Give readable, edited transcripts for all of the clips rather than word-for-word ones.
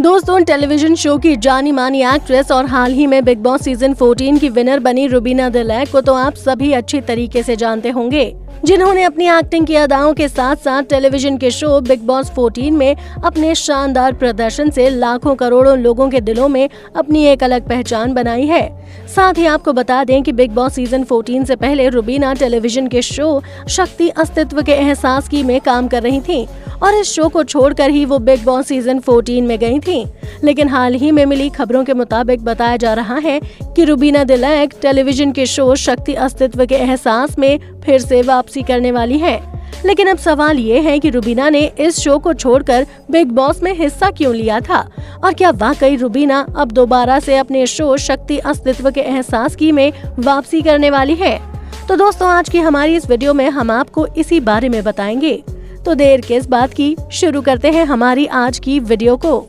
दोस्तों, television show की जानी मानी एक्ट्रेस और हाल ही में बिग बॉस सीजन 14 की विनर बनी रुबीना दिलैक को तो आप सभी अच्छी तरीके से जानते होंगे, जिन्होंने अपनी एक्टिंग की अदाओं के साथ साथ टेलीविजन के शो बिग बॉस 14 में अपने शानदार प्रदर्शन से लाखों करोड़ों लोगों के दिलों में अपनी एक अलग पहचान बनाई है। साथ ही आपको बता दें कि बिग बॉस सीजन 14 से पहले रुबीना टेलीविजन के शो शक्ति अस्तित्व के एहसास की में काम कर रही थी और इस शो को छोड़कर ही वो बिग बॉस सीजन 14 में गई थी। लेकिन हाल ही में मिली खबरों के मुताबिक बताया जा रहा है कि रुबीना दिलैक टेलीविजन के शो शक्ति अस्तित्व के एहसास में फिर से वापसी करने वाली है। लेकिन अब सवाल ये है कि रुबीना ने इस शो को छोड़कर बिग बॉस में हिस्सा क्यों लिया था और क्या वाकई रुबीना अब दोबारा से अपने शो शक्ति अस्तित्व के एहसास की में वापसी करने वाली है। तो दोस्तों, आज की हमारी इस वीडियो में हम आपको इसी बारे में बताएंगे। तो देर किस बात की, शुरू करते हैं हमारी आज की वीडियो को।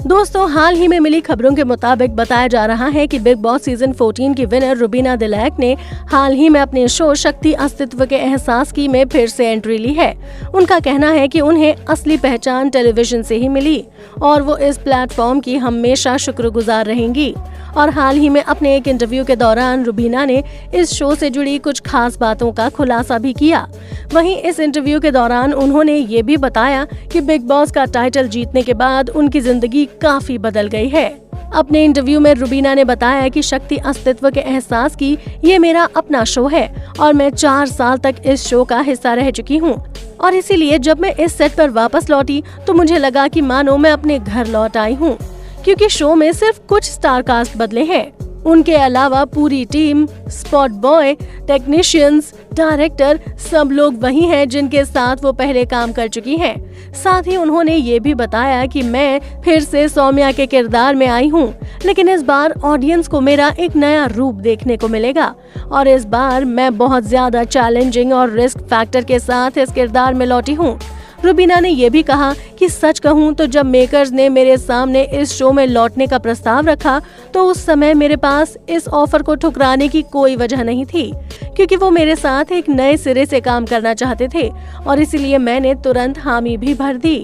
दोस्तों, हाल ही में मिली खबरों के मुताबिक बताया जा रहा है कि बिग बॉस सीजन 14 की विनर रुबीना दिलैक ने हाल ही में अपने शो शक्ति अस्तित्व के एहसास की में फिर से एंट्री ली है। उनका कहना है कि उन्हें असली पहचान टेलीविजन से ही मिली और वो इस प्लेटफॉर्म की हमेशा शुक्रगुजार रहेंगी। और हाल ही में अपने एक इंटरव्यू के दौरान रुबीना ने इस शो से जुड़ी कुछ खास बातों का खुलासा भी किया। वहीं इस इंटरव्यू के दौरान उन्होंने ये भी बताया कि बिग बॉस का टाइटल जीतने के बाद उनकी जिंदगी काफी बदल गई है। अपने इंटरव्यू में रुबीना ने बताया कि शक्ति अस्तित्व के एहसास की ये मेरा अपना शो है और मैं 4 साल तक इस शो का हिस्सा रह चुकी हूँ और इसीलिए जब मैं इस सेट पर वापस लौटी तो मुझे लगा कि मानो मैं अपने घर लौट आई हूँ, क्योंकि शो में सिर्फ कुछ स्टार कास्ट बदले हैं। उनके अलावा पूरी team, spot boy, technicians, director सब लोग वही हैं जिनके साथ वो पहले काम कर चुकी हैं। साथ ही उन्होंने ये भी बताया कि मैं फिर से सौम्या के किरदार में आई हूँ, लेकिन इस बार ऑडियंस को मेरा एक नया रूप देखने को मिलेगा और इस बार मैं बहुत ज्यादा चैलेंजिंग और रिस्क फैक्टर के साथ इस किरदार में लौटी हूँ। रुबीना ने यह भी कहा कि सच कहूं तो जब मेकर्स ने मेरे सामने इस शो में लौटने का प्रस्ताव रखा तो उस समय मेरे पास इस ऑफर को ठुकराने की कोई वजह नहीं थी, क्योंकि वो मेरे साथ एक नए सिरे से काम करना चाहते थे और इसीलिए मैंने तुरंत हामी भी भर दी।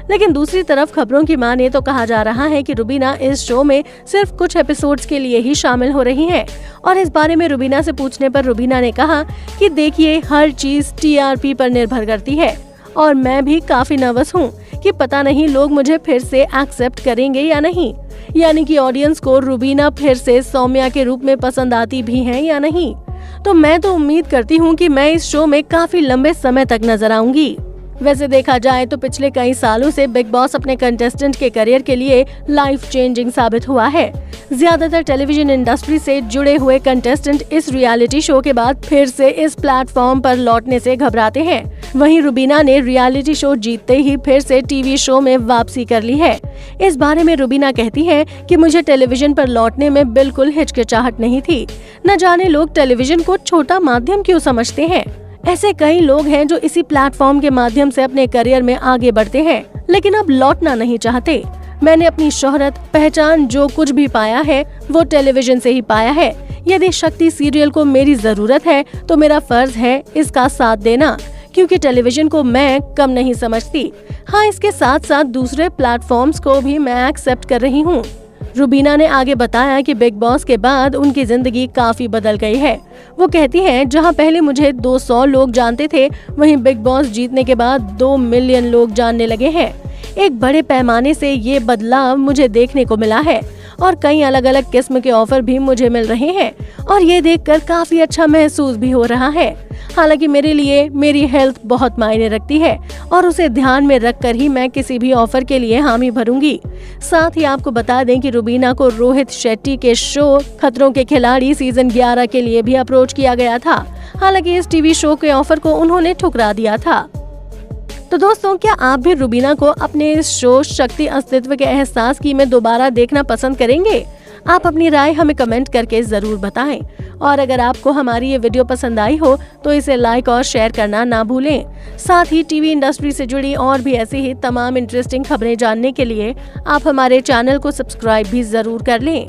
लेकिन दूसरी तरफ खबरों की माने तो कहा जा रहा है कि रुबीना इस शो में सिर्फ कुछ एपिसोड्स के लिए ही शामिल हो रही हैं और इस बारे में रुबीना से पूछने पर रुबीना ने कहा कि देखिए, हर चीज TRP पर निर्भर करती है और मैं भी काफी नर्वस हूँ कि पता नहीं लोग मुझे फिर से एक्सेप्ट करेंगे या नहीं, यानी कि ऑडियंस को रुबीना फिर से सौम्या के रूप में पसंद आती भी हैं या नहीं। तो मैं तो उम्मीद करती हूँ कि मैं इस शो में काफी लंबे समय तक नजर आऊंगी। वैसे देखा जाए तो पिछले कई सालों से बिग बॉस अपने कंटेस्टेंट के करियर के लिए लाइफ चेंजिंग साबित हुआ है। ज्यादातर टेलीविजन इंडस्ट्री से जुड़े हुए कंटेस्टेंट इस रियलिटी शो के बाद फिर से इस प्लेटफॉर्म पर लौटने से घबराते हैं। वहीं रुबीना ने रियलिटी शो जीतते ही फिर से टीवी शो में वापसी कर ली है। इस बारे में रुबीना कहती है कि मुझे टेलीविजन पर लौटने में बिल्कुल हिचकिचाहट नहीं थी। न जाने लोग टेलीविजन को छोटा माध्यम क्यों समझते हैं। ऐसे कई लोग हैं जो इसी प्लेटफॉर्म के माध्यम से अपने करियर में आगे बढ़ते हैं, लेकिन अब लौटना नहीं चाहते। मैंने अपनी शोहरत, पहचान, जो कुछ भी पाया है वो टेलीविजन से ही पाया है। यदि शक्ति सीरियल को मेरी जरूरत है तो मेरा फर्ज है इसका साथ देना, क्योंकि टेलीविजन को मैं कम नहीं समझती। हाँ, इसके साथ साथ दूसरे प्लेटफॉर्म्स को भी मैं एक्सेप्ट कर रही हूँ। रुबीना ने आगे बताया कि बिग बॉस के बाद उनकी जिंदगी काफी बदल गई है। वो कहती हैं, जहां पहले मुझे 200 लोग जानते थे, वहीं बिग बॉस जीतने के बाद 2 मिलियन लोग जानने लगे हैं। एक बड़े पैमाने से ये बदलाव मुझे देखने को मिला है और कई अलग अलग किस्म के ऑफर भी मुझे मिल रहे हैं और ये देखकर काफी अच्छा महसूस भी हो रहा है। हालांकि मेरे लिए मेरी हेल्थ बहुत मायने रखती है और उसे ध्यान में रखकर ही मैं किसी भी ऑफर के लिए हामी भरूंगी। साथ ही आपको बता दें कि रुबीना को रोहित शेट्टी के शो खतरों के खिलाड़ी सीजन 11 के लिए भी अप्रोच किया गया था। हालांकि इस टीवी शो के ऑफर को उन्होंने ठुकरा दिया था। तो दोस्तों, क्या आप भी रुबीना को अपने इस शो शक्ति अस्तित्व के एहसास की में दोबारा देखना पसंद करेंगे? आप अपनी राय हमें कमेंट करके जरूर बताएं और अगर आपको हमारी ये वीडियो पसंद आई हो तो इसे लाइक और शेयर करना ना भूलें। साथ ही टीवी इंडस्ट्री से जुड़ी और भी ऐसी ही तमाम इंटरेस्टिंग खबरें जानने के लिए आप हमारे चैनल को सब्सक्राइब भी जरूर कर लें।